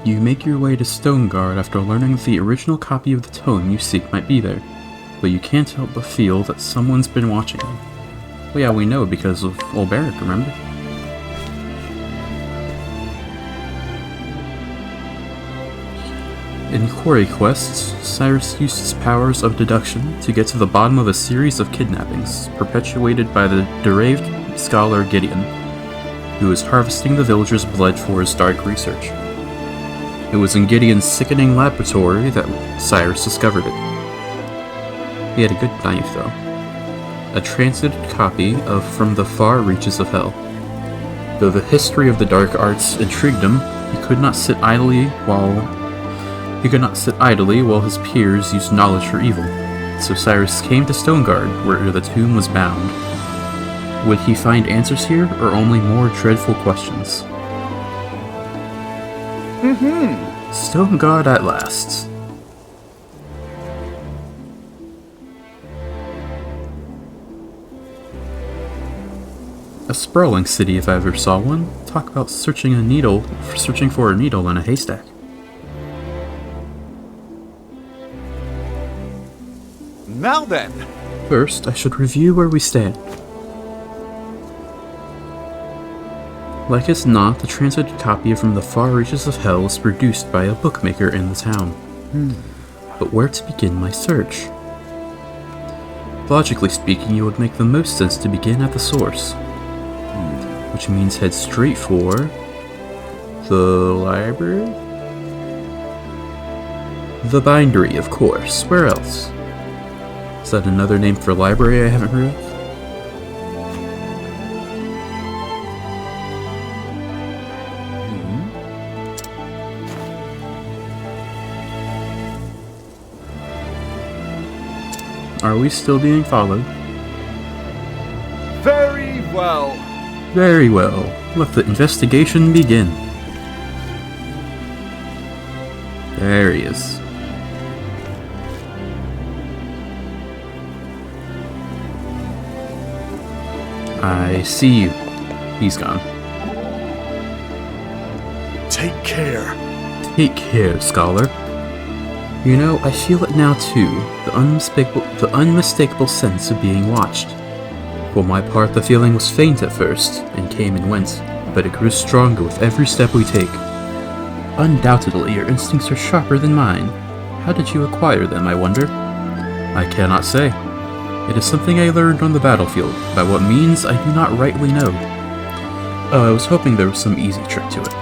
You make your way to Stoneguard after learning that the original copy of the tome you seek might be there, but you can't help but feel that someone's been watching you. Well, yeah, we know because of old Barrack, remember? In quarry quests, Cyrus used his powers of deduction to get to the bottom of a series of kidnappings perpetuated by the deranged scholar Gideon, who was harvesting the villagers' blood for his dark research. It was in Gideon's sickening laboratory that Cyrus discovered it. He had a good knife, though. A translated copy of From the Far Reaches of Hell. Though the history of the dark arts intrigued him, he could not sit idly while his peers used knowledge for evil. So Cyrus came to Stoneguard, where the tomb was bound. Would he find answers here, or only more dreadful questions? Stoneguard at last. A sprawling city if I ever saw one. Talk about searching for a needle in a haystack. Now then! First, I should review where we stand. Like as not, the translated copy of From the Far Reaches of Hell was produced by a bookmaker in the town. But where to begin my search? Logically speaking, it would make the most sense to begin at the source. Which means head straight for... the library? The bindery, of course. Where else? Is that another name for library I haven't heard of? Are we still being followed? Very well. Very well. Let the investigation begin. There he is. I see you. He's gone. Take care. Take care, scholar. You know, I feel it now too, the unmistakable sense of being watched. For my part, the feeling was faint at first, and came and went, but it grew stronger with every step we take. Undoubtedly, your instincts are sharper than mine. How did you acquire them, I wonder? I cannot say. It is something I learned on the battlefield, by what means I do not rightly know. Oh, I was hoping there was some easy trick to it.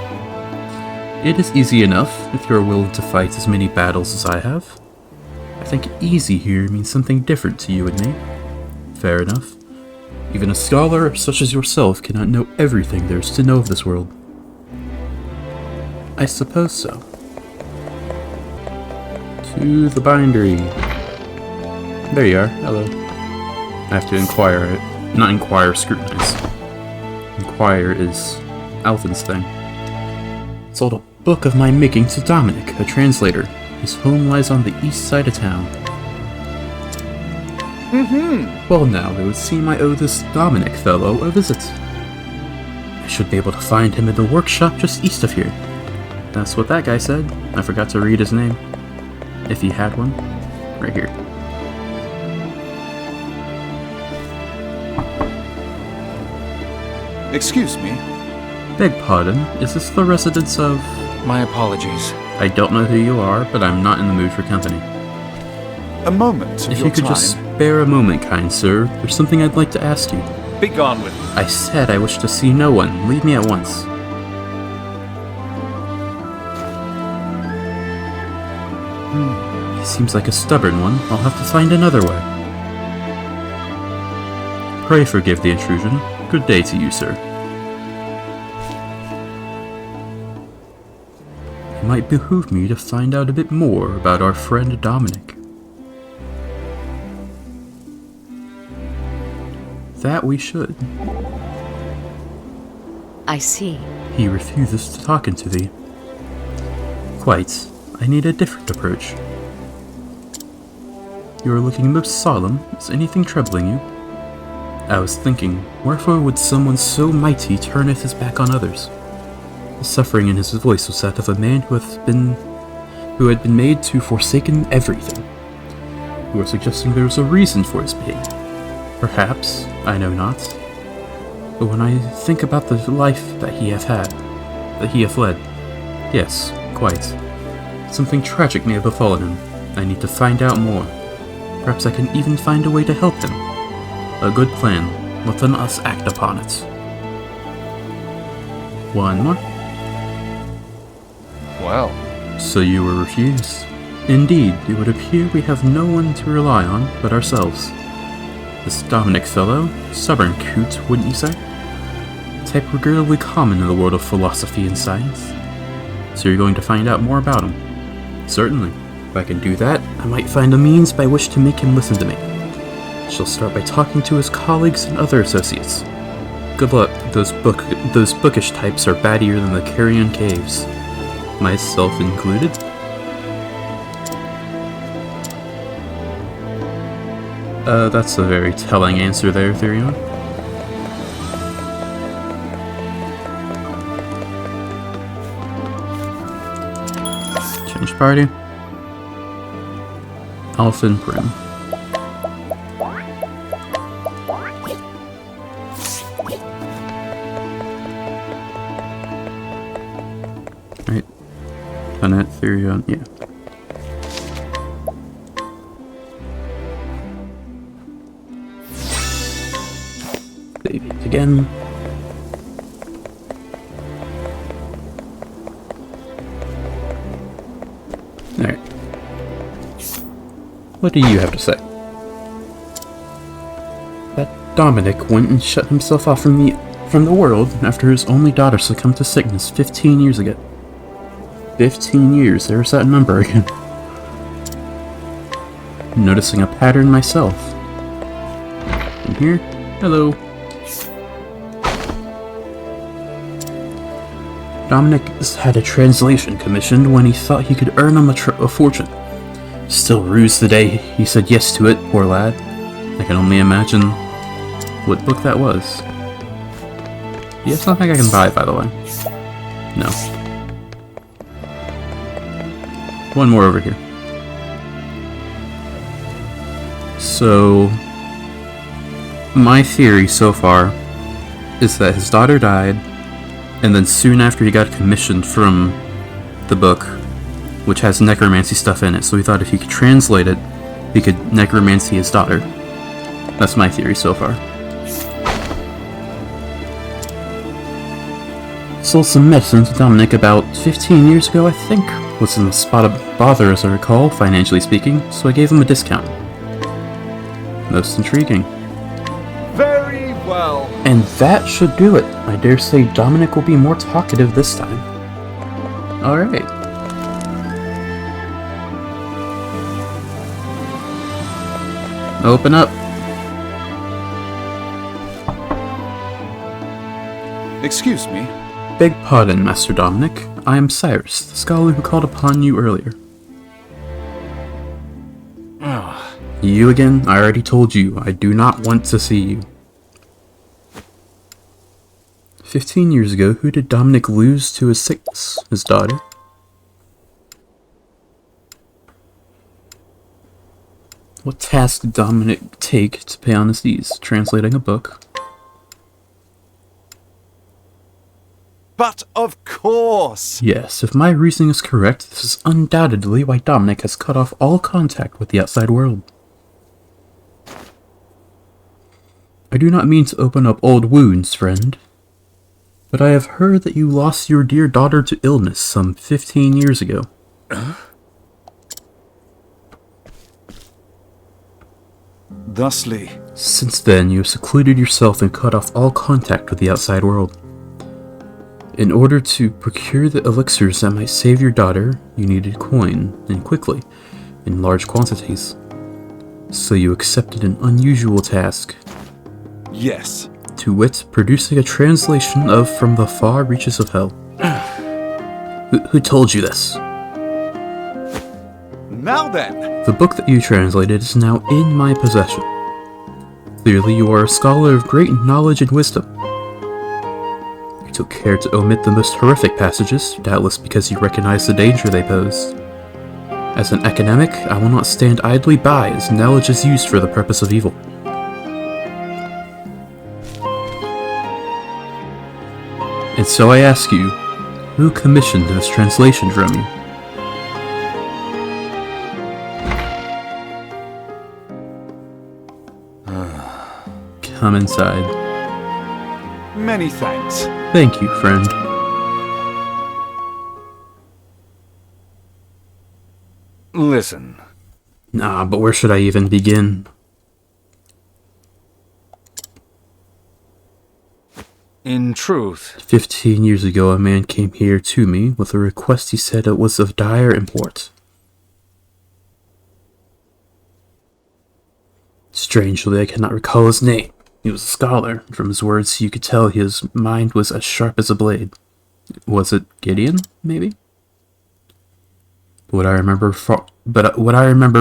It is easy enough, if you are willing to fight as many battles as I have. I think easy here means something different to you and me. Fair enough. Even a scholar such as yourself cannot know everything there is to know of this world. I suppose so. To the bindery. There you are. Hello. I have to inquire. Not inquire, scrutinize. Inquire is Alvin's thing. Sold a book of my making to Dominic, a translator. His home lies on the east side of town. Well now, it would seem I owe this Dominic fellow a visit. I should be able to find him in the workshop just east of here. That's what that guy said. I forgot to read his name. If he had one. Right here. Excuse me. Beg pardon, is this the residence of... My apologies. I don't know who you are, but I'm not in the mood for company. A moment of If your you could time. just spare a moment, kind sir, there's something I'd like to ask you. Be gone with you. I said I wish to see no one. Leave me at once. He seems like a stubborn one. I'll have to find another way. Pray forgive the intrusion. Good day to you, sir. It might behoove me to find out a bit more about our friend Dominic. That we should. I see. He refuses to talk to thee. Quite. I need a different approach. You are looking most solemn. Is anything troubling you? I was thinking, wherefore would someone so mighty turneth his back on others? The suffering in his voice was that of a man who had been made to forsaken everything. You are suggesting there was a reason for his behavior. Perhaps, I know not. But when I think about the life that he hath led, yes, quite. Something tragic may have befallen him. I need to find out more. Perhaps I can even find a way to help him. A good plan. Let us act upon it. One more. Well, So you were refused. Indeed, it would appear we have no one to rely on but ourselves. This Dominic fellow, stubborn coot, wouldn't you say? Type regrettably common in the world of philosophy and science. So you're going to find out more about him? Certainly. If I can do that, I might find a means by which to make him listen to me. Shall start by talking to his colleagues and other associates. Good luck, those bookish types are battier than the Carrion Caves. Myself included. That's a very telling answer there, Therion. Change party. Alpha and Prim. Right. Planet, Therion, yeah. Save it again. Alright. What do you have to say? That Dominic went and shut himself off from the world after his only daughter succumbed to sickness 15 years ago. 15 years, there's that number again. Noticing a pattern myself. In here, hello. Dominic had a translation commissioned when he thought he could earn him a fortune. Still rused the day he said yes to it, poor lad. I can only imagine what book that was. Yes, I think I can buy it, by the way. No. One more over here. So, my theory so far is that his daughter died, and then soon after he got commissioned from the book, which has necromancy stuff in it, so he thought if he could translate it, he could necromancy his daughter. That's my theory so far. Sold some medicine to Dominic about 15 years ago, I think. Was in a spot of bother, as I recall, financially speaking, so I gave him a discount. Most intriguing. very well. And that should do it. I dare say Dominic will be more talkative this time. Alright. Open up. Excuse me. Beg pardon, Master Dominic. I am Cyrus, the scholar who called upon you earlier. Ah, You again? I already told you, I do not want to see you. 15 years ago, who did Dominic lose to his sickness? His daughter? What task did Dominic take to pay on his knees? Translating a book. but of course. Yes, if my reasoning is correct, this is undoubtedly why Dominic has cut off all contact with the outside world. I do not mean to open up old wounds, friend, but I have heard that you lost your dear daughter to illness some 15 years ago. Thusly. Since then, you have secluded yourself and cut off all contact with the outside world. In order to procure the elixirs that might save your daughter, you needed coin, and quickly, in large quantities. So you accepted an unusual task. Yes. To wit, producing a translation of From the Far Reaches of Hell. Who told you this? Now then. The book that you translated is now in my possession. Clearly you are a scholar of great knowledge and wisdom. You took care to omit the most horrific passages, doubtless because you recognized the danger they posed. As an academic, I will not stand idly by as knowledge is used for the purpose of evil. And so I ask you, who commissioned this translation from you? Come inside. Many thanks. Thank you, friend. Listen. Nah, but where should I even begin? In truth, 15 years ago, a man came here to me with a request he said it was of dire import. Strangely, I cannot recall his name. He was a scholar. From his words, you could tell his mind was as sharp as a blade. Was it Gideon, maybe? What I remember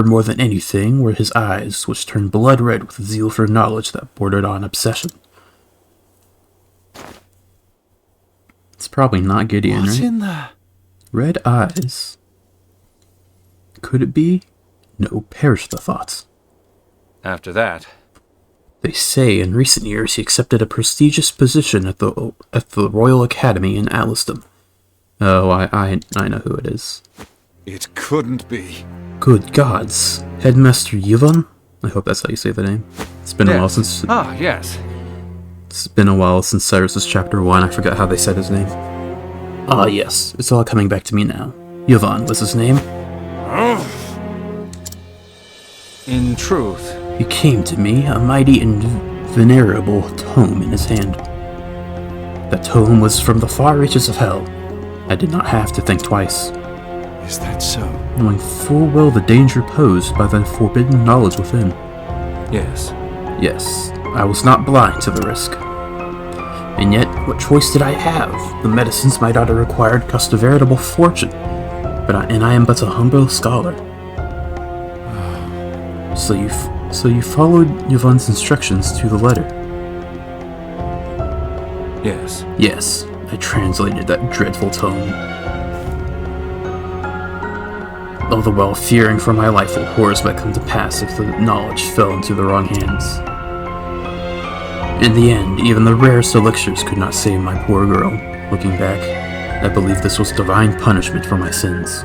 more than anything were his eyes, which turned blood red with a zeal for knowledge that bordered on obsession. It's probably not Gideon, what right? in the... Red eyes. Could it be? No, perish the thoughts. After that... They say in recent years he accepted a prestigious position at the Royal Academy in Alistum. Oh, I know who it is. It couldn't be. Good gods. Headmaster Yvonne? I hope that's how you say the name. It's been a while since... Ah, yes. It's been a while since Cyrus's chapter 1. I forgot how they said his name. Ah, yes. It's all coming back to me now. Yvonne was his name. In truth... He came to me, a mighty and venerable tome in his hand. That tome was from the far reaches of hell. I did not have to think twice. Is that so? Knowing full well the danger posed by the forbidden knowledge within. Yes. Yes, I was not blind to the risk. And yet, what choice did I have? The medicines my daughter required cost a veritable fortune, and I am but a humble scholar. So you followed Yvonne's instructions to the letter? Yes. Yes, I translated that dreadful tome. All the while fearing for my life what horrors might come to pass if the knowledge fell into the wrong hands. In the end, even the rarest elixirs could not save my poor girl. Looking back, I believe this was divine punishment for my sins.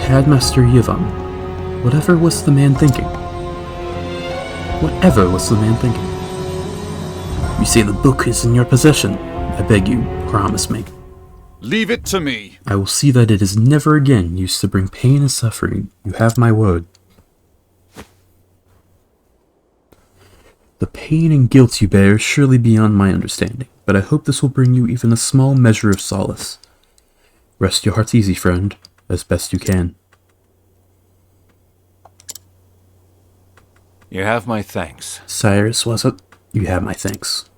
Headmaster Yvonne. Whatever was the man thinking? Whatever was the man thinking? You say the book is in your possession. I beg you, promise me. Leave it to me. I will see that it is never again used to bring pain and suffering. You have my word. The pain and guilt you bear is surely beyond my understanding, but I hope this will bring you even a small measure of solace. Rest your hearts easy, friend, as best you can. You have my thanks. Cyrus, was it? You have my thanks.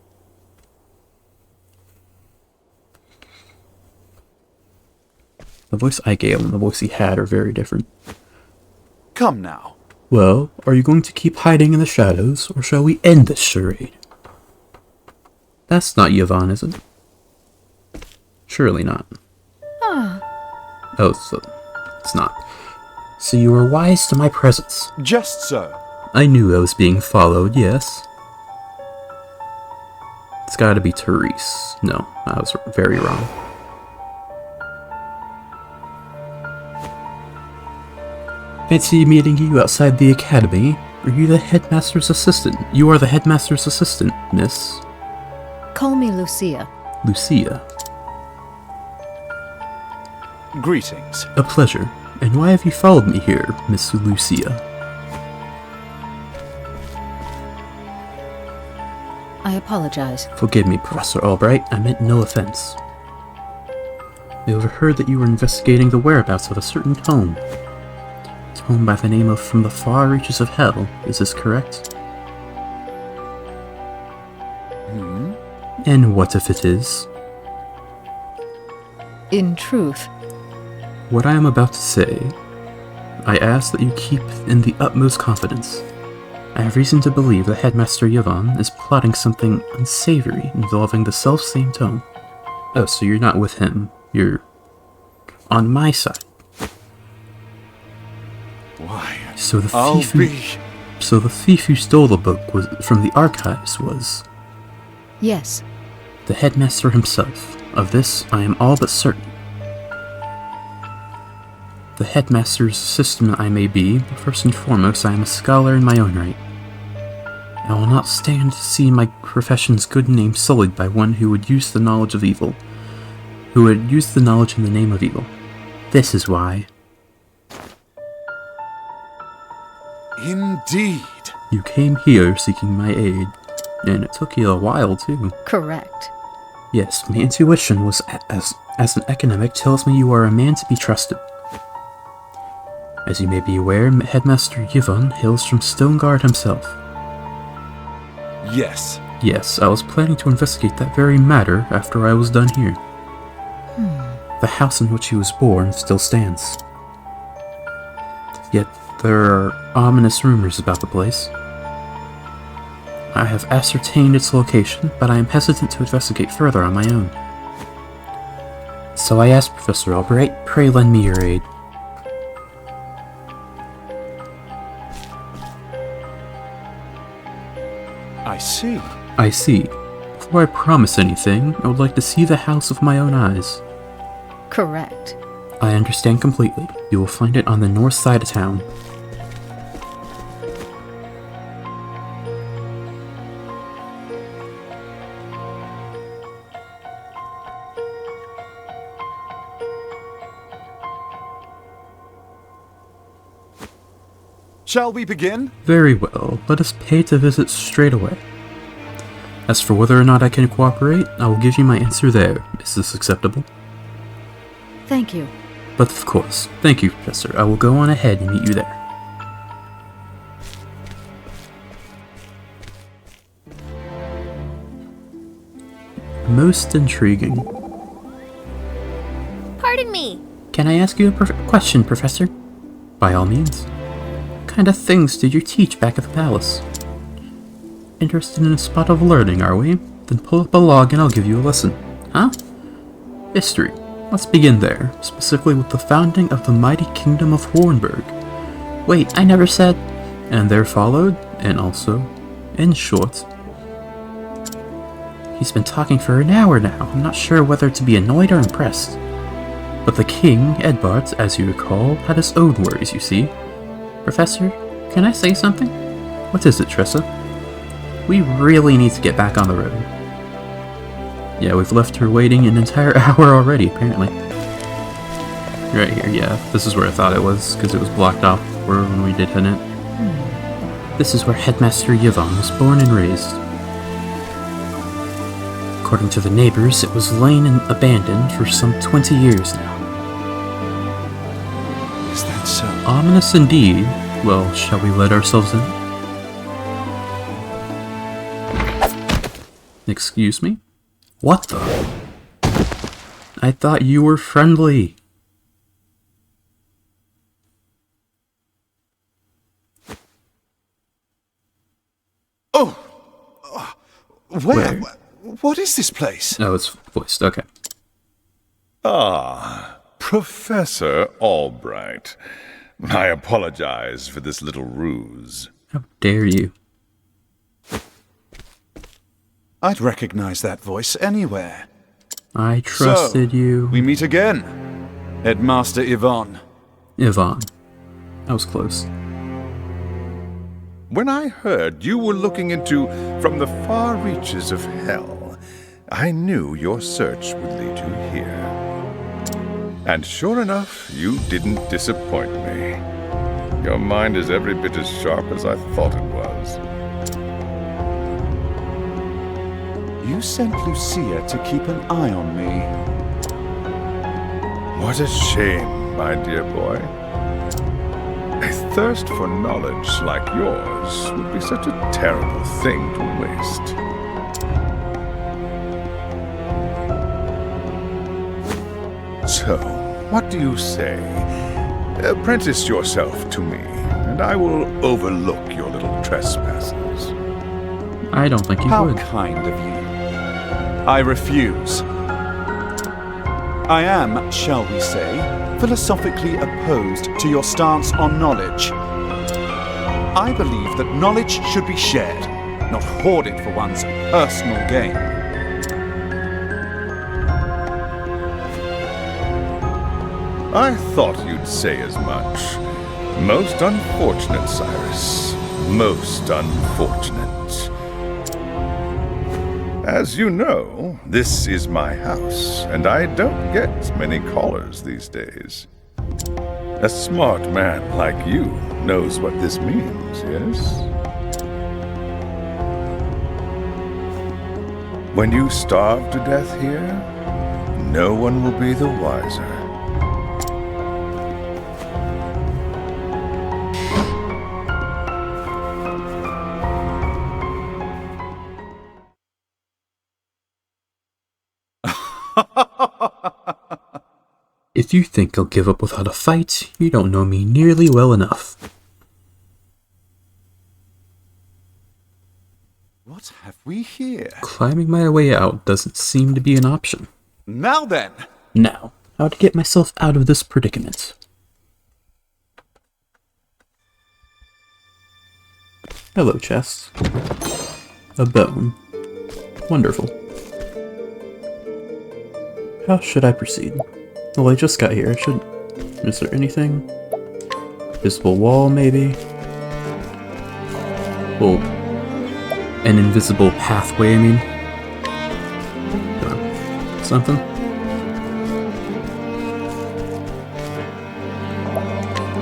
The voice I gave him and the voice he had are very different. Come now. Well, are you going to keep hiding in the shadows, or shall we end this charade? That's not Yvonne, is it? Surely not. Oh, so it's not. So you were wise to my presence. Just so. I knew I was being followed, yes. It's gotta be Therese. No, I was very wrong. Fancy meeting you outside the academy. Are you the headmaster's assistant? You are the headmaster's assistant, miss. Call me Lucia. Lucia. Greetings. A pleasure. And why have you followed me here, Miss Lucia? I apologize. Forgive me, Professor Albright. I meant no offense. I overheard that you were investigating the whereabouts of a certain tome. A tome by the name of From the Far Reaches of Hell. Is this correct? And what if it is? In truth, What I am about to say, I ask that you keep in the utmost confidence. I have reason to believe that Headmaster Yvonne is plotting something unsavory involving the self-same tome. Oh, so you're not with him. You're on my side. Why? So the I'll thief be... So the thief who stole the book was from the archives was Yes. the Headmaster himself. Of this, I am all but certain. The Headmaster's assistant I may be, but first and foremost I am a scholar in my own right. I will not stand to see my profession's good name sullied by one who would use the knowledge of evil. Who would use the knowledge in the name of evil. This is why. Indeed. You came here seeking my aid, and it took you a while too. Correct. Yes, my intuition was as an academic tells me you are a man to be trusted. As you may be aware, Headmaster Yvonne hails from Stoneguard himself. Yes. Yes, I was planning to investigate that very matter after I was done here. The house in which he was born still stands. Yet there are ominous rumors about the place. I have ascertained its location, but I am hesitant to investigate further on my own. So I asked Professor Albright, pray lend me your aid. I see. I see. Before I promise anything, I would like to see the house with my own eyes. Correct. I understand completely. You will find it on the north side of town. Shall we begin? Very well, let us pay to visit straight away. As for whether or not I can cooperate, I will give you my answer there. Is this acceptable? Thank you. But of course. Thank you, Professor. I will go on ahead and meet you there. Most intriguing. Pardon me. Can I ask you a question, Professor? By all means. What kind of things did you teach back at the palace? Interested in a spot of learning, are we? Then pull up a log and I'll give you a lesson. Huh? History. Let's begin there, specifically with the founding of the mighty kingdom of Hornburg. Wait, I never said... And there followed, and also, in short... He's been talking for an hour now. I'm not sure whether to be annoyed or impressed. But the king, Edbart, as you recall, had his own worries, you see. Professor, can I say something? What is it, Tressa? We really need to get back on the road. Yeah, we've left her waiting an entire hour already, apparently. Right here, yeah. This is where I thought it was, because it was blocked off when we did hit it. This is where Headmaster Yvonne was born and raised. According to the neighbors, it was lain and abandoned for some 20 years now. Is that so? Ominous indeed. Well, shall we let ourselves in? Excuse me? What the? I thought you were friendly. Oh! Where? Where? What is this place? Oh, it's voiced. Okay. Ah, Professor Albright. I apologize for this little ruse. How dare you? I'd recognize that voice anywhere. I trusted you. We meet again. Headmaster Yvonne. Yvonne. That was close. When I heard you were looking into from the far reaches of hell, I knew your search would lead you here. And sure enough, you didn't disappoint me. Your mind is every bit as sharp as I thought it was. You sent Lucia to keep an eye on me. What a shame, my dear boy. A thirst for knowledge like yours would be such a terrible thing to waste. So, what do you say? Apprentice yourself to me, and I will overlook your little trespassers. I don't think you How would. kind of you. I refuse. I am, shall we say, philosophically opposed to your stance on knowledge. I believe that knowledge should be shared, not hoarded for one's personal gain. I thought you'd say as much. Most unfortunate, Cyrus. Most unfortunate. As you know, this is my house, and I don't get many callers these days. A smart man like you knows what this means, yes? When you starve to death here, no one will be the wiser. If you think I'll give up without a fight, you don't know me nearly well enough. What have we here? Climbing my way out doesn't seem to be an option. Now then! Now, how to get myself out of this predicament. Hello, chest. A bone. Wonderful. How should I proceed? Well, I just got here. Is there anything? Visible wall, maybe? Well, an invisible pathway, I mean. Something?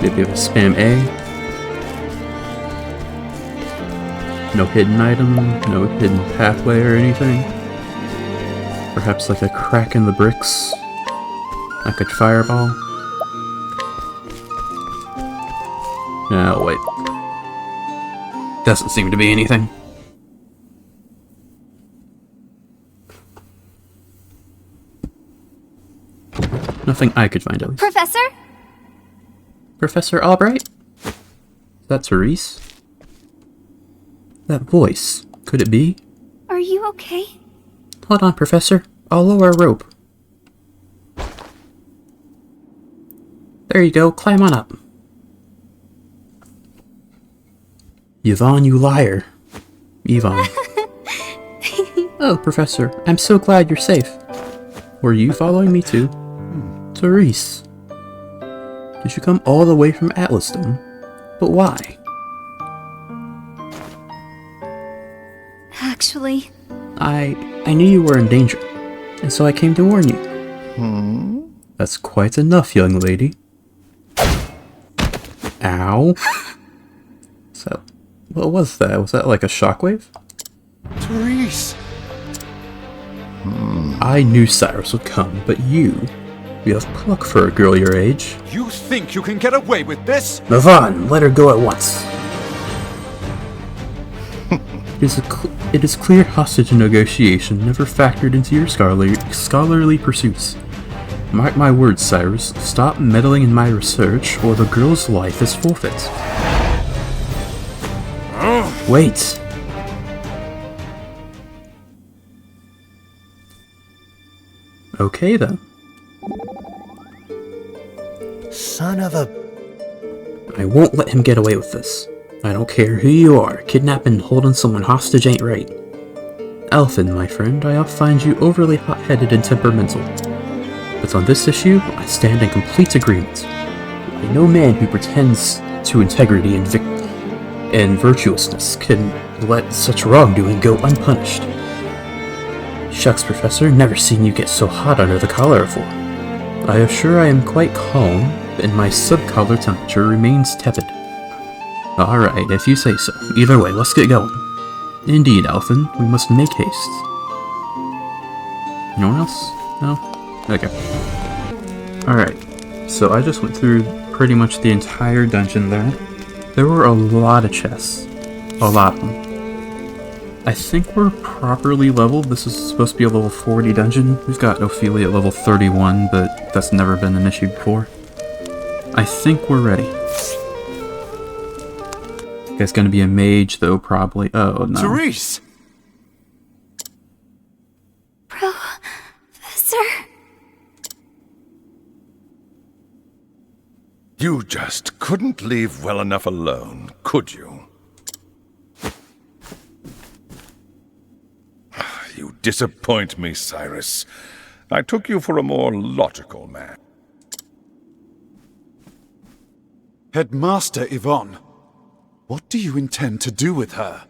Maybe a spam A? No hidden item, no hidden pathway or anything? Perhaps like a crack in the bricks? I could fireball? No, wait. Doesn't seem to be anything. Nothing I could find, at least. Professor? Professor Albright? Is that Cyrus? That voice. Could it be? Are you okay? Hold on, Professor. I'll lower a rope. There you go. Climb on up. Yvonne, you liar. Yvonne. Oh, Professor. I'm so glad you're safe. Were you following me too? Cyrus. Did you come all the way from Atlasdom? But why? Actually, I knew you were in danger, and so I came to warn you. That's quite enough, young lady. Ow. So, what was that? Was that like a shockwave? Therese! I knew Cyrus would come, but you have pluck for a girl your age. You think you can get away with this? Yvonne, let her go at once. It is clear hostage negotiation never factored into your scholarly pursuits. Mark my words, Cyrus. Stop meddling in my research, or the girl's life is forfeit. Wait. Okay then. Son of a... I won't let him get away with this. I don't care who you are, kidnapping and holding someone hostage ain't right. Elfin, my friend, I find you overly hot-headed and temperamental. But on this issue, I stand in complete agreement. No man who pretends to integrity and virtuousness can let such wrongdoing go unpunished. Shucks, Professor, never seen you get so hot under the collar before. I assure I am quite calm, and my sub-collar temperature remains tepid. Alright, if you say so. Either way, let's get going. Indeed, Elfin, we must make haste. No one else? No? Okay. Alright, so I just went through pretty much the entire dungeon there. There were a lot of chests. A lot of them. I think we're properly leveled. This is supposed to be a level 40 dungeon. We've got Ophelia at level 31, but that's never been an issue before. I think we're ready. It's gonna be a mage, though, probably. Oh, no. Cyrus! Professor? You just couldn't leave well enough alone, could you? You disappoint me, Cyrus. I took you for a more logical man. Headmaster Yvonne, what do you intend to do with her?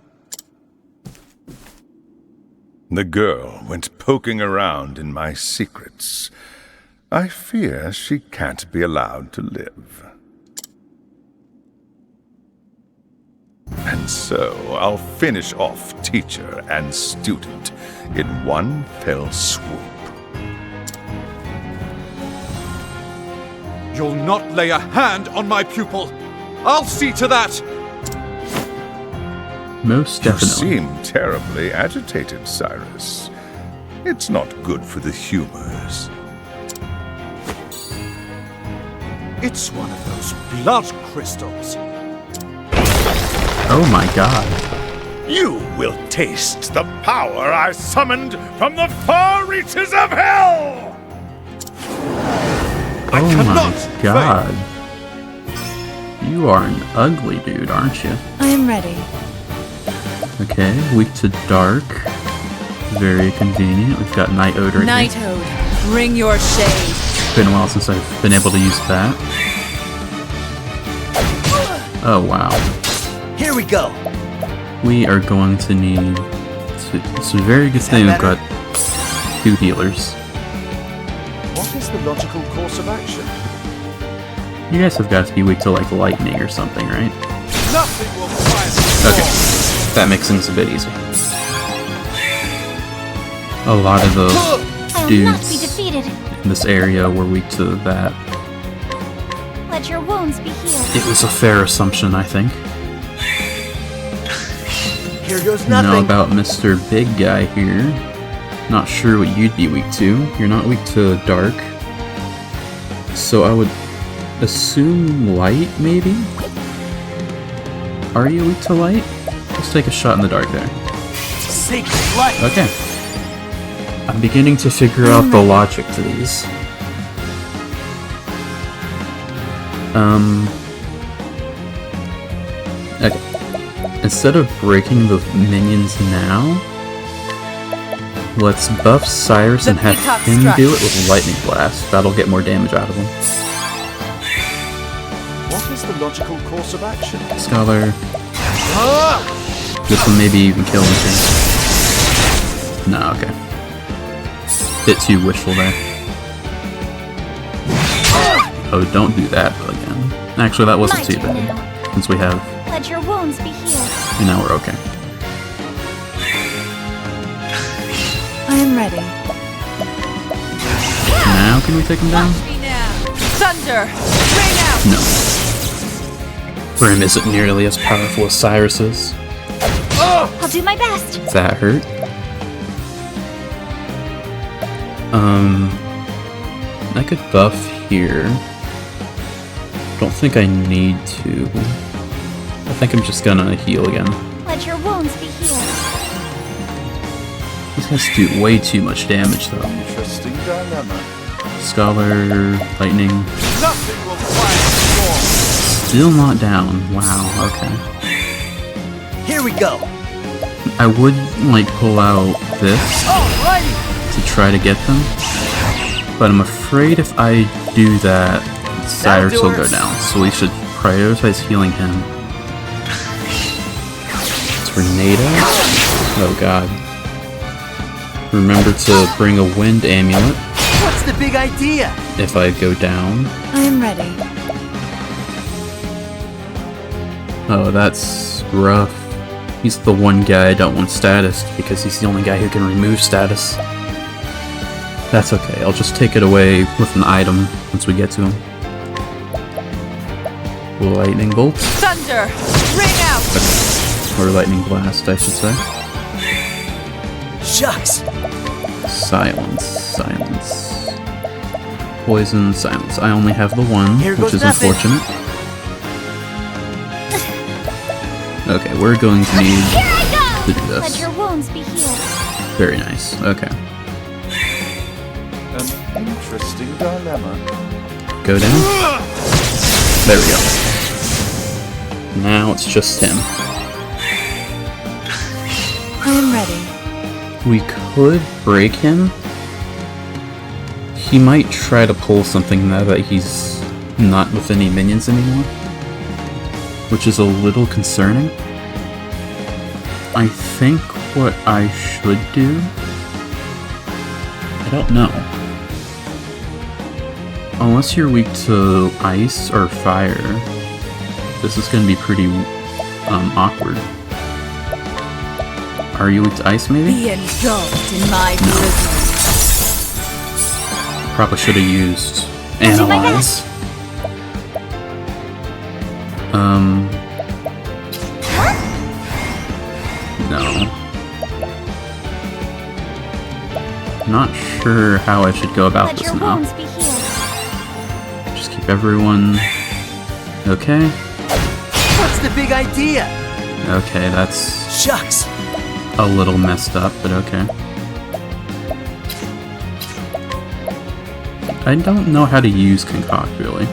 The girl went poking around in my secrets. I fear she can't be allowed to live. And so I'll finish off teacher and student in one fell swoop. You'll not lay a hand on my pupil! I'll see to that! Most You definitely. seem terribly agitated, Cyrus. It's not good for the humors. It's one of those blood crystals. Oh my god. You will taste the power I summoned from the far reaches of hell! I Oh cannot my god. You are an ugly dude, aren't you? I am ready. Okay, weak to dark. Very convenient. We've got Night Ode right Night here. Ode, bring your shade. It's been a while since I've been able to use that. Oh wow. Here we go. We are going to need it's a very good thing we've got 2 healers. What is the logical course of action? You guys have got to be weak to like lightning or something, right? Nothing will quiet the Okay. That makes things a bit easier. A lot of those I will not be dudes defeated. in this area were weak to that. Let your wounds be healed. It was a fair assumption, I think. Here goes You know nothing. about Mr. Big Guy here. Not sure what you'd be weak to. You're not weak to dark. So I would assume light, maybe? Are you weak to light? Let's take a shot in the dark there. Sacred light. Okay. I'm beginning to figure out the logic to these. Okay. Instead of breaking the minions now, let's buff Cyrus The and have peacock him strike. do it with Lightning Blast. That'll get more damage out of him. What is the logical course of action? Scholar. This one maybe even kill him too. No, okay. Bit too wishful there. Oh, don't do that again. Actually, that wasn't too Mighty bad. now. Since we have... Let your wounds be healed. And now we're okay. I am ready. Now can we take him down? Watch me now. Thunder, rain out. No. Brim isn't nearly as powerful as Cyrus's. I'll do my best. That hurt. I could buff here. Don't think I need to. I think I'm just gonna heal again. Let your wounds be healed. These guys do way too much damage though. Interesting dilemma. Scholar, lightning, Nothing will quiet the storm. still not down. Wow, okay. Here we go. I would like pull out this Alrighty. to try to get them, but I'm afraid if I do that, Cyrus will go down, so we should prioritize healing him. Tornado? Oh god. Remember to bring a wind amulet What's the big idea? if I go down. I am ready. Oh, that's rough. He's the one guy I don't want status because he's the only guy who can remove status. That's okay, I'll just take it away with an item once we get to him. Lightning bolt? Thunder, ring out. Or lightning blast, I should say. Shucks. Silence, silence. Poison, silence. I only have the one, Here which goes is nothing. unfortunate. Okay, we're going to need Here I to go! do Let this. your wounds be healed. Very nice. Okay. An interesting dilemma. Go down. There we go. Now it's just him. I am ready. We could break him. He might try to pull something now that he's not with any minions anymore, which is a little concerning. I think what I should do... I don't know. Unless you're weak to ice or fire, this is going to be pretty awkward. Are you weak to ice, maybe? Be engulfed in my prison. Probably should have used I'll do my Analyze. No. Not sure how I should go about Let this your now. wounds be healed. Just keep everyone okay. What's the big idea? Okay, that's Shucks. a little messed up, but okay. I don't know how to use Concoct, really.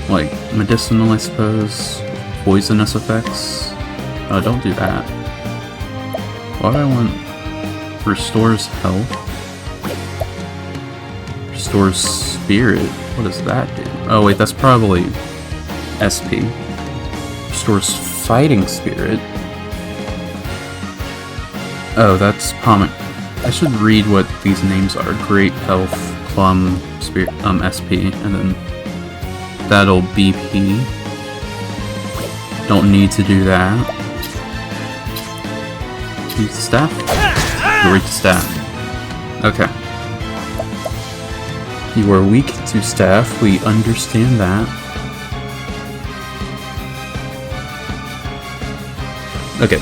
Like, medicinal, I suppose. Poisonous effects. Oh, don't do that. What do I want? Restores health. Restores spirit. What does that do? Oh wait, that's probably SP. Restores fighting spirit. Oh, that's Pommet. I should read what these names are. Great Health, Plum, Spirit, SP, and then that'll BP. Don't need to do that. Use the staff? Great staff. Okay. You are weak to staff, we understand that. Okay,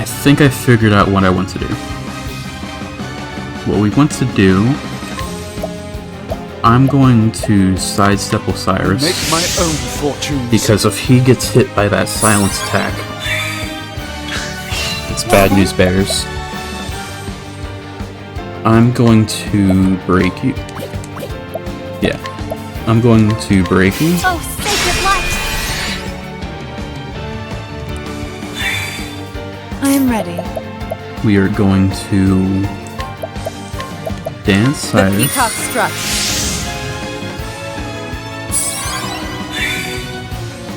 I think I figured out what I want to do. What we want to do, I'm going to sidestep Cyrus. Make my own fortunes. Because if he gets hit by that silence attack, it's bad news bears. I'm going to break you. Yeah. I'm going to break you. Oh, sacred light! I am ready. We are going to dance The Cyrus. peacock struck.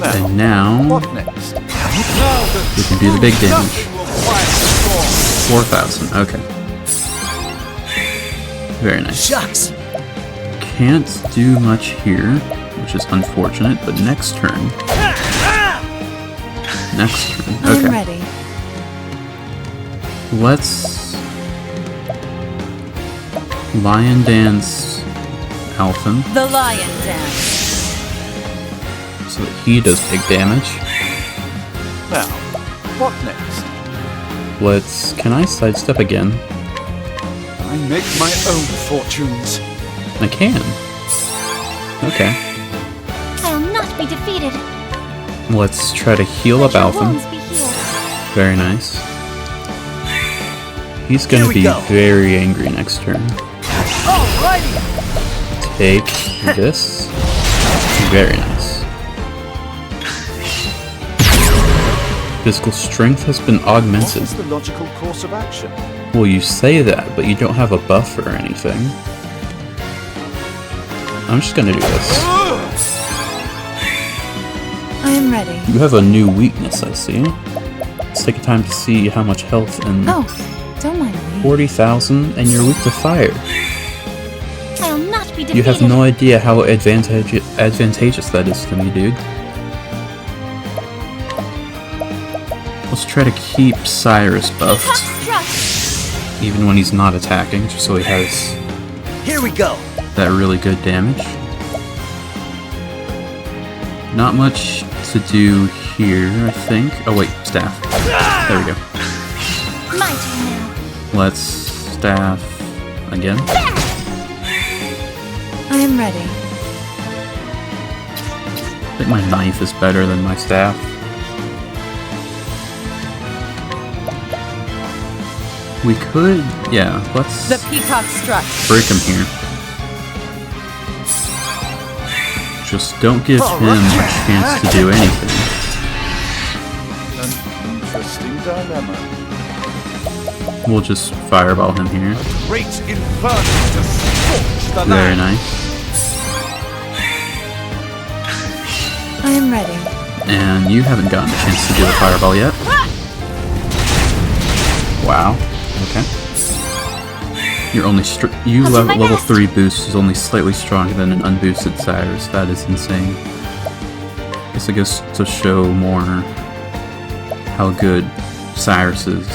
And now What next? we can do the big damage. 4,000. Okay. Very nice. Shucks. Can't do much here, which is unfortunate, but next turn. Next turn. I am Okay. ready. Let's Lion Dance Alphen The lion dance. so that he does big damage. Now, what next? Let's... Can I sidestep again? I make my own fortunes. I can. Okay. I'll not be defeated. Let's try to heal Let up your Alphen. wounds be healed. Very nice. He's gonna Here we be go. very angry next turn. Alrighty. Take this. Very nice. Physical strength has been What augmented. is the logical course of action? Well, you say that, but you don't have a buff or anything. I'm just gonna do this. I am ready. You have a new weakness, I see. Let's take a time to see how much health and Oh, don't mind me. 40,000, and you're weak to fire. I'll not be defeated. You have no idea how advantageous that is to me, dude. Let's try to keep Cyrus buffed, Peacock struck. even when he's not attacking, just so he has Here we go. that really good damage. Not much to do here, I think. Oh wait, staff. There we go. My turn now. Let's staff again. I am ready. I think my knife is better than my staff. We could, yeah, let's The peacock struck. break him here. Just don't give him a chance to do anything. An interesting dilemma. We'll just fireball him here. Great inferno to scorch the Very land. nice. I am ready. And you haven't gotten a chance to do a fireball yet. Wow. Okay. You're only level 3 boost is only slightly stronger than an unboosted Cyrus. That is insane. Guess it goes to show more how good Cyrus is.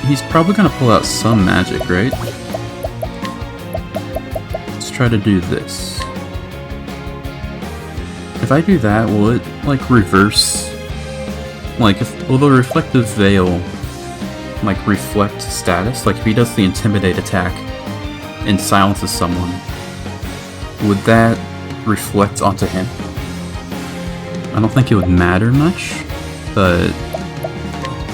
He's probably gonna pull out some magic, right? Let's try to do this. If I do that, will it, like, reverse? Like, will the reflective veil, like, reflect status? Like, if he does the intimidate attack and silences someone, would that reflect onto him? I don't think it would matter much, but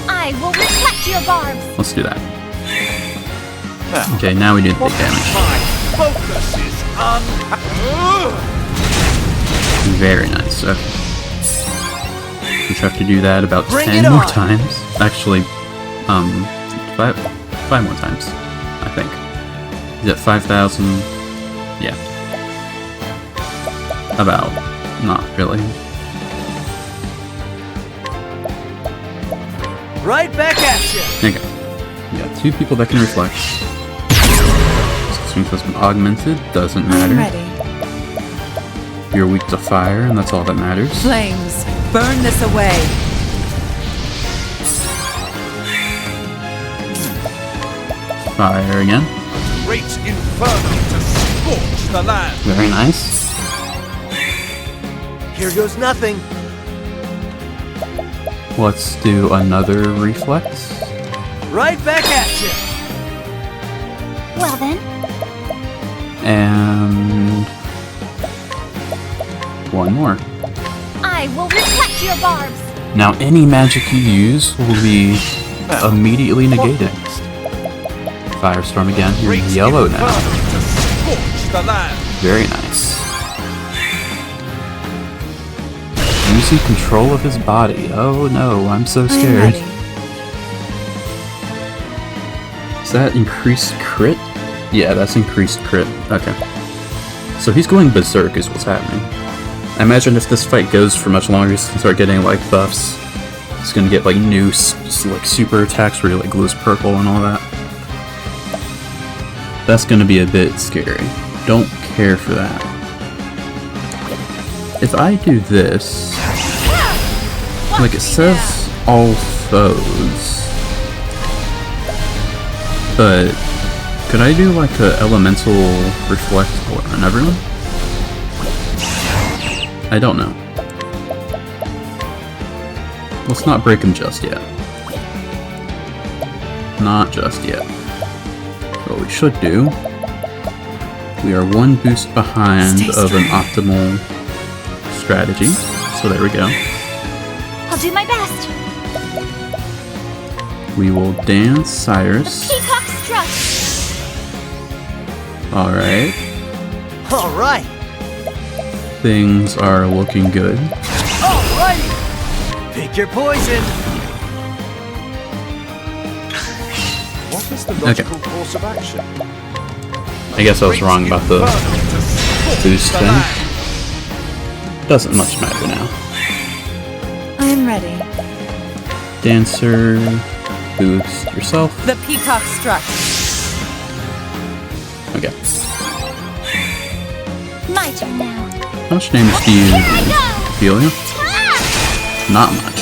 I will reflect your barbs. let's do that. Okay, now we do the big damage. My focus is on. Very nice. Okay. We have to do that about Bring 10 it more on. times. Actually, five more times, I think. Is it 5,000? Yeah. About. Not really. Right back at you. There you go. We got 2 people that can reflect. Strength has been augmented. Doesn't I am matter. ready. You're weak to fire, and that's all that matters. Flames, burn this away. Fire again. Great inferno to scorch the land. Very nice. Here goes nothing. Let's do another reflex. Right back at you. Well then, And one more. I will reflect your barbs. Now any magic you use will be immediately negated. Firestorm again. You're Great yellow now. inferno to scorch the land. Very nice. Losing control of his body. Oh no, I'm so I am scared. ready. Is that increased crit? Yeah, that's increased crit. Okay. So he's going berserk is what's happening. I imagine if this fight goes for much longer, he's gonna start getting like buffs. He's gonna get like new like super attacks where he like glows purple and all that. That's gonna be a bit scary. Don't care for that. If I do this, like it says all foes, but could I do like a elemental reflect on everyone? I don't know. Let's not break him just yet. Not just yet. What we should do, we are 1 boost behind Stay of an strong. optimal strategy. So there we go. I'll do my best. We will dance Cyrus. Peacock struck. Alright. All right. Things are looking good. All righty. Pick your poison. What is the logical course of action? I guess I was wrong about the boost thing. Doesn't much matter now. I am ready. Dancer, boost yourself. The peacock struck. Okay. My turn now. How much damage do you Here I go. deal? Ah! Not much.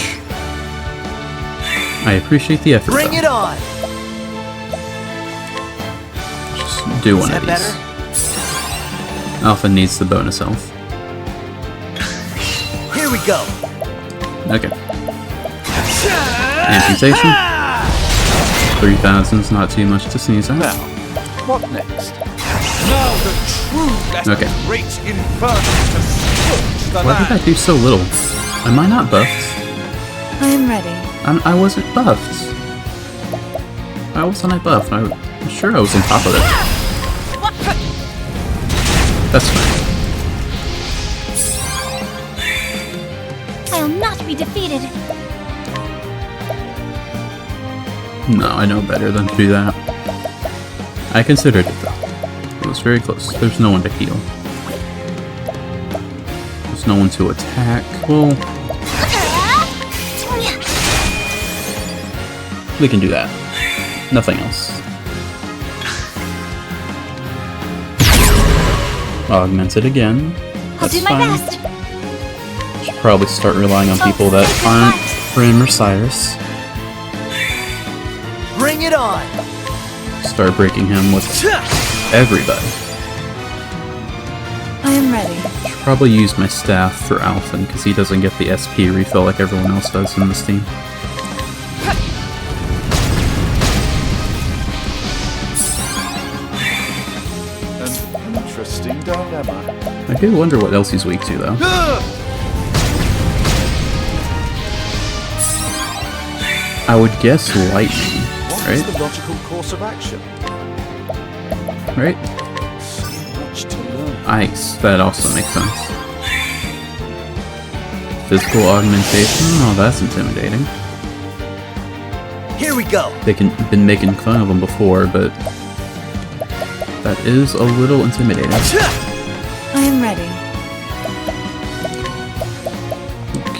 I appreciate the effort. Bring though. it on. Just do one Is of that these. better? Alpha needs the bonus health. Here we go. Okay. Amputation. 3,000's not too much to sneeze at. Now, what next? Now the true lesson. Okay. Great inferno to scorch the Why did I land. do so little? Am I not buffed? I am ready. I wasn't buffed. Why wasn't I buffed? I'm sure I was on top of it. That's fine. I'll not be defeated. No, I know better than to do that. I considered it though. It was very close. There's no one to heal. There's no one to attack. Well, we can do that. Nothing else. Augment it again. I'll do my fine. best. Should probably start relying on people that aren't Prim or Cyrus. Bring it on! Start breaking him with everybody. I am ready. Should probably use my staff for Alphen because he doesn't get the SP refill like everyone else does in this team. An interesting dilemma. I do wonder what else he's weak to though. I would guess lightning, What right? is the logical course of action? Right? So much to learn. Ice, that also makes sense. Physical augmentation? Oh, that's intimidating. Here we go! Been making fun of him before, but that is a little intimidating. I am ready.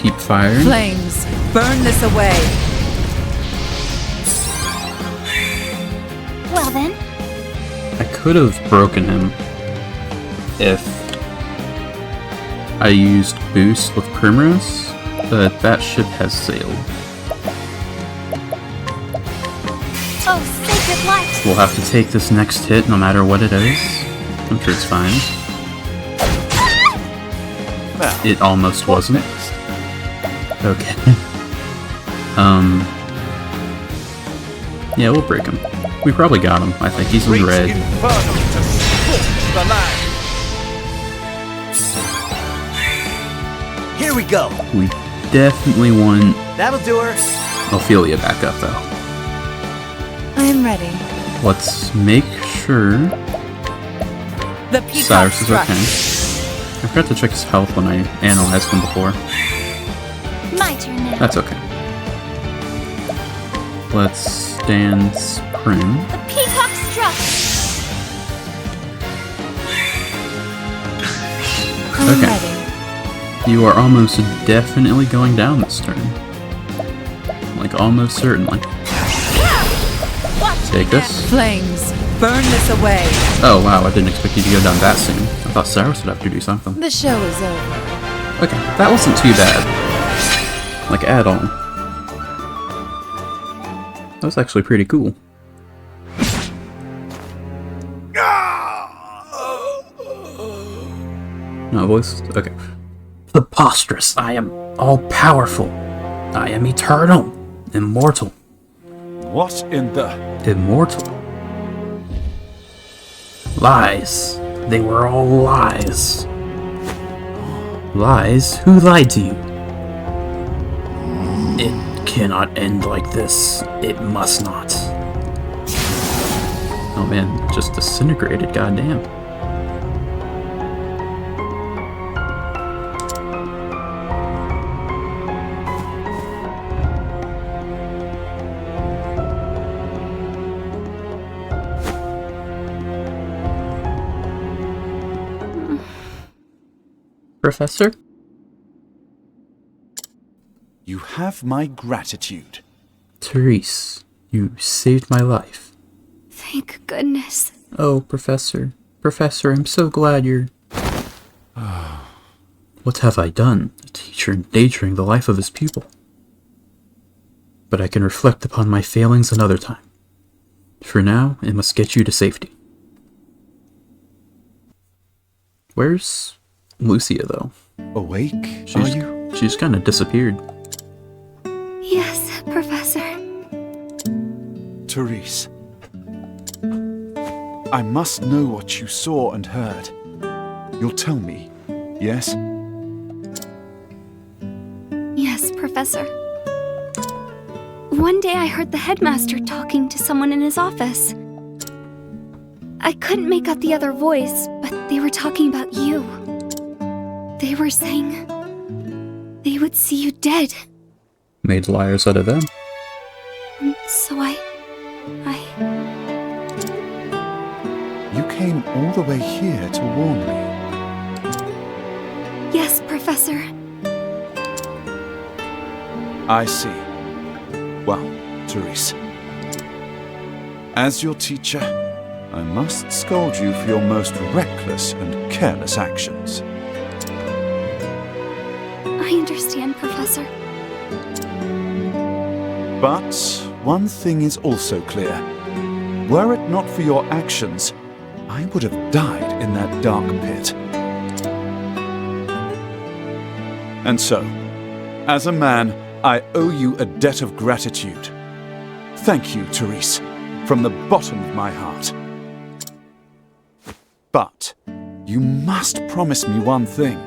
Keep firing. Flames, burn this away. Well then, I could have broken him if I used boost with Primrose, but that ship has sailed. oh sacred light! We'll have to take this next hit no matter what it is. I'm sure it's fine. Now, It almost wasn't. Okay. Yeah, we'll break him. We probably got him. I think he's in great red. inferno to scorch the land. Here we go! We definitely want That'll do her! Ophelia back up, though. I am ready. Let's make sure The peacock Cyrus is strut. okay. I forgot to check his health when I analyzed him before. My turn now. That's okay. Let's dance Prim. The peacock struck. I am Okay. ready. You are almost definitely going down this turn. Like, almost certainly. Take this. Flames, burn this away. Oh wow, I didn't expect you to go down that soon. I thought Cyrus would have to do something. The show is over. Okay, that wasn't too bad. Like, at all. That was actually pretty cool. No voice? Okay. Preposterous. I am all-powerful. I am eternal. Immortal. What in the... Immortal. Lies. They were all lies. Lies? Who lied to you? It cannot end like this. It must not. Oh man, just disintegrated, goddamn. Professor? You have my gratitude. Therese, you saved my life. Thank goodness. Oh, Professor. Professor, I'm so glad you're... What have I done? A teacher endangering the life of his pupil. But I can reflect upon my failings another time. For now, it must get you to safety. Where's Lucia, though? Awake, are you? She's kind of disappeared. Yes, Professor. Therese. I must know what you saw and heard. You'll tell me, yes? Yes, Professor. One day I heard the headmaster talking to someone in his office. I couldn't make out the other voice, but they were talking about you. They were saying they would see you dead. Made liars out of them. And so I... You came all the way here to warn me. Yes, Professor. I see. Well, Cyrus, as your teacher, I must scold you for your most reckless and careless actions. I understand, Professor. But one thing is also clear. Were it not for your actions, I would have died in that dark pit. And so, as a man, I owe you a debt of gratitude. Thank you, Cyrus, from the bottom of my heart. But you must promise me one thing.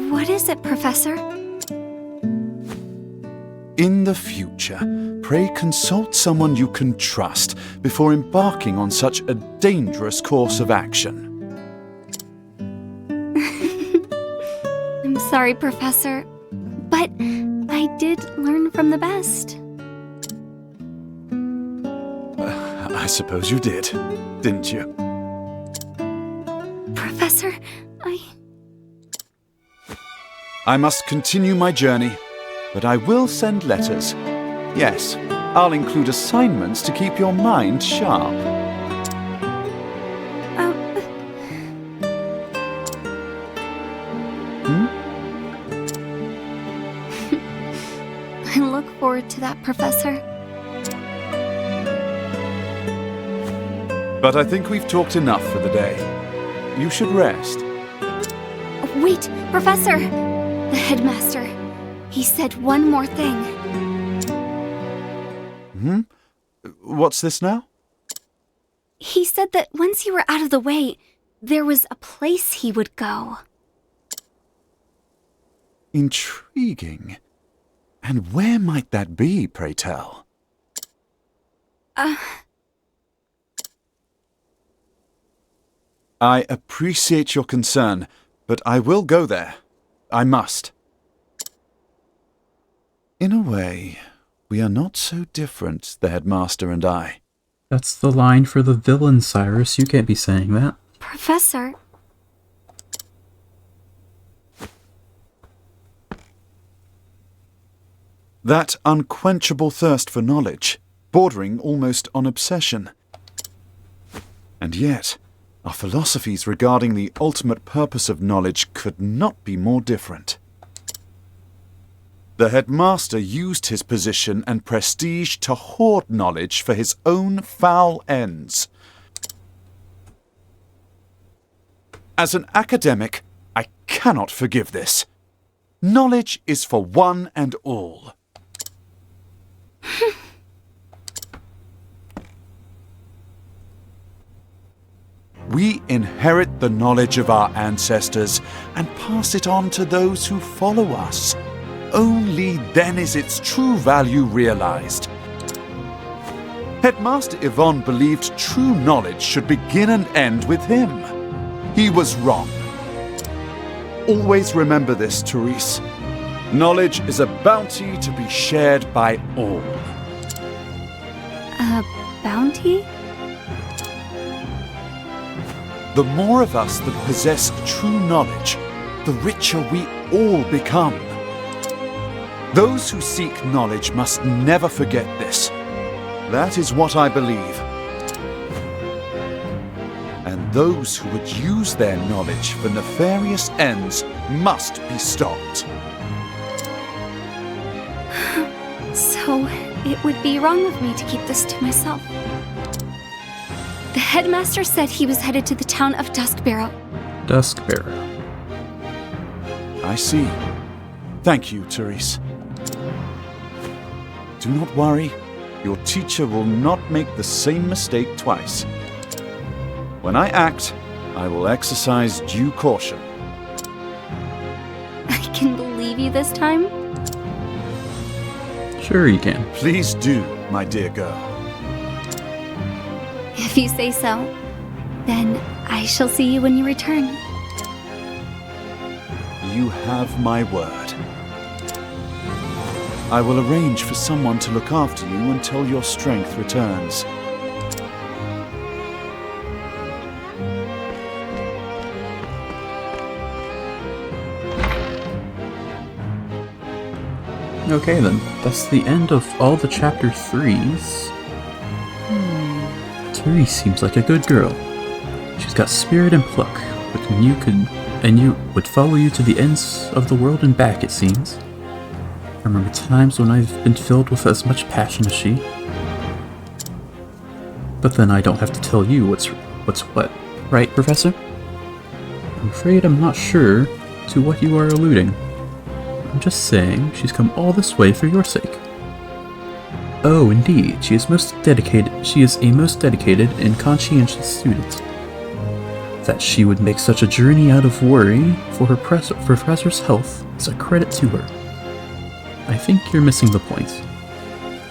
What is it, Professor? In the future, pray consult someone you can trust before embarking on such a dangerous course of action. I'm sorry, Professor, but I did learn from the best. I suppose you did, didn't you? Professor, I must continue my journey, but I will send letters. Yes, I'll include assignments to keep your mind sharp. I look forward to that, Professor. But I think we've talked enough for the day. You should rest. Wait, Professor! The headmaster. He said one more thing. What's this now? He said that once you were out of the way, there was a place he would go. Intriguing. And where might that be, pray tell? I appreciate your concern, but I will go there. I must. In a way, we are not so different, the headmaster and I. That's the line for the villain, Cyrus. You can't be saying that. Professor? That unquenchable thirst for knowledge, bordering almost on obsession. And yet, our philosophies regarding the ultimate purpose of knowledge could not be more different. The headmaster used his position and prestige to hoard knowledge for his own foul ends. As an academic, I cannot forgive this. Knowledge is for one and all. We inherit the knowledge of our ancestors and pass it on to those who follow us. Only then is its true value realized. Headmaster Yvonne believed true knowledge should begin and end with him. He was wrong. Always remember this, Cyrus. Knowledge is a bounty to be shared by all. A bounty? The more of us that possess true knowledge, the richer we all become. Those who seek knowledge must never forget this. That is what I believe. And those who would use their knowledge for nefarious ends must be stopped. So, it would be wrong of me to keep this to myself. The headmaster said he was headed to the town of Duskbarrow. Duskbearer. I see. Thank you, Cyrus. Do not worry. Your teacher will not make the same mistake twice. When I act, I will exercise due caution. I can believe you this time? Sure you can. Please do, my dear girl. If you say so, then I shall see you when you return. You have my word. I will arrange for someone to look after you until your strength returns. Okay then, that's the end of all the chapter 3s. Therese seems like a good girl. She's got spirit and pluck, and you would follow you to the ends of the world and back, it seems. I remember times when I've been filled with as much passion as she. But then I don't have to tell you what's what, right, Professor? I'm afraid I'm not sure to what you are alluding. I'm just saying she's come all this way for your sake. Oh, indeed, she is a most dedicated and conscientious student. That she would make such a journey out of worry for her professor's health is a credit to her. I think you're missing the point.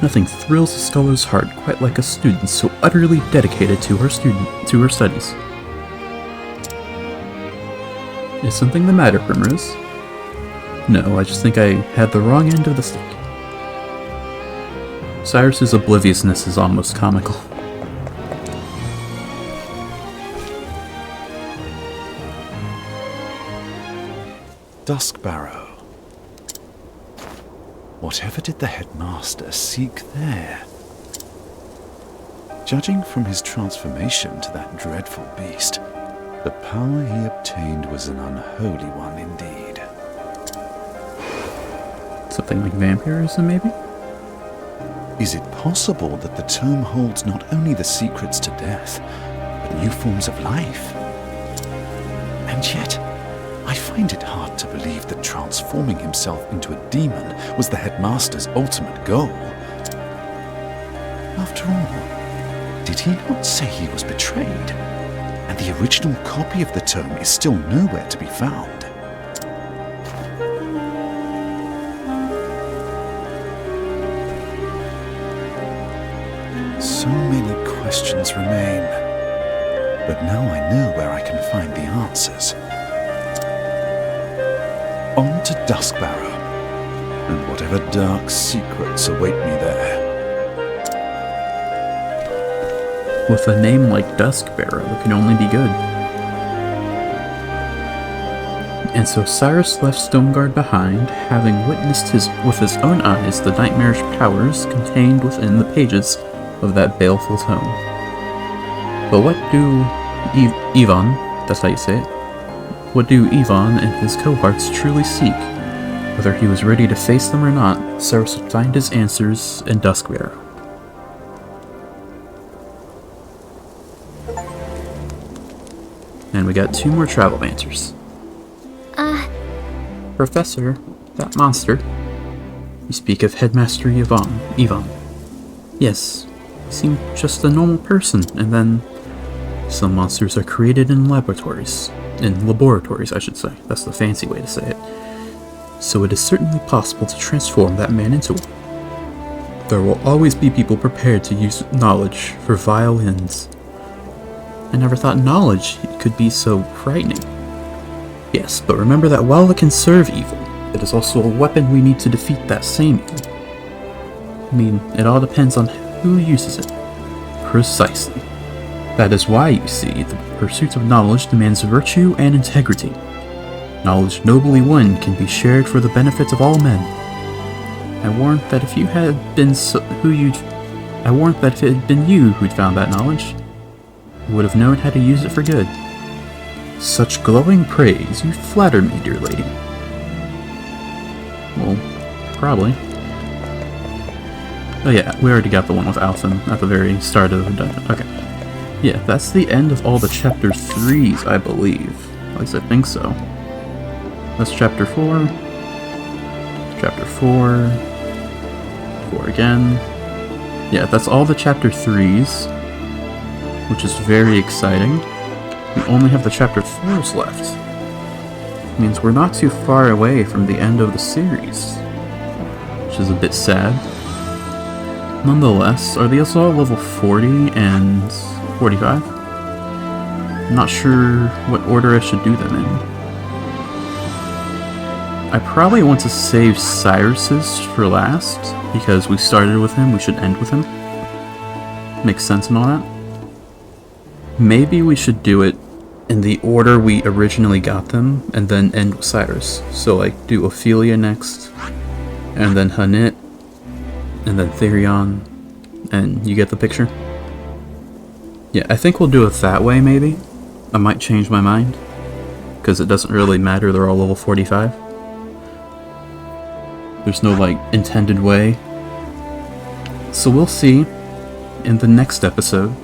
Nothing thrills a scholar's heart quite like a student so utterly dedicated to her studies. Is something the matter, Primrose? No, I just think I had the wrong end of the stick. Cyrus's obliviousness is almost comical. Duskbarrow. Whatever did the headmaster seek there? Judging from his transformation to that dreadful beast, the power he obtained was an unholy one indeed. Something like vampirism, maybe? Is it possible that the tome holds not only the secrets to death, but new forms of life? And yet, I find it hard to believe that transforming himself into a demon was the headmaster's ultimate goal. After all, did he not say he was betrayed? And the original copy of the tome is still nowhere to be found. So many questions remain, but now I know where I can find the answers. On to Duskbarrow, and whatever dark secrets await me there. With a name like Duskbarrow, it can only be good. And so Cyrus left Stoneguard behind, having witnessed with his own eyes the nightmarish powers contained within the pages of that baleful tome. But what do Ivan, that's how you say it, what do Ivan and his cohorts truly seek? Whether he was ready to face them or not, Cyrus would find his answers in Duskbarrow. And we got 2 more travel answers. Professor, that monster. You speak of Headmaster Ivan. Yes, he seemed just a normal person, and then some monsters are created in laboratories. In laboratories, I should say. That's the fancy way to say it. So it is certainly possible to transform that man into one. There will always be people prepared to use knowledge for vile ends. I never thought knowledge could be so frightening. Yes, but remember that while it can serve evil, it is also a weapon we need to defeat that same evil. I mean, it all depends on who uses it. Precisely. That is why, you see, the pursuit of knowledge demands virtue and integrity. Knowledge nobly won can be shared for the benefit of all men. I warrant that if it had been you who'd found that knowledge, you would have known how to use it for good. Such glowing praise, you flatter me, dear lady. Well, probably. Oh yeah, we already got the one with Althen at the very start of the dungeon. Okay. Yeah, that's the end of all the chapter 3s, I believe. At least I think so. That's chapter 4. Chapter 4. 4 again. Yeah, that's all the chapter 3s, which is very exciting. We only have the chapter 4s left. It means we're not too far away from the end of the series, which is a bit sad. Nonetheless, are these all level 40 and 45? I'm not sure what order I should do them in. I probably want to save Cyrus's for last, because we started with him, we should end with him. Makes sense and all that. Maybe we should do it in the order we originally got them, and then end with Cyrus. So like, do Ophelia next, and then Hanit, and then Therion, and you get the picture? Yeah, I think we'll do it that way, maybe. I might change my mind, because it doesn't really matter, they're all level 45. There's no, like, intended way. So we'll see in the next episode.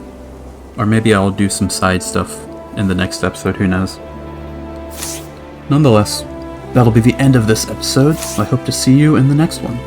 Or maybe I'll do some side stuff in the next episode, who knows. Nonetheless, that'll be the end of this episode. I hope to see you in the next one.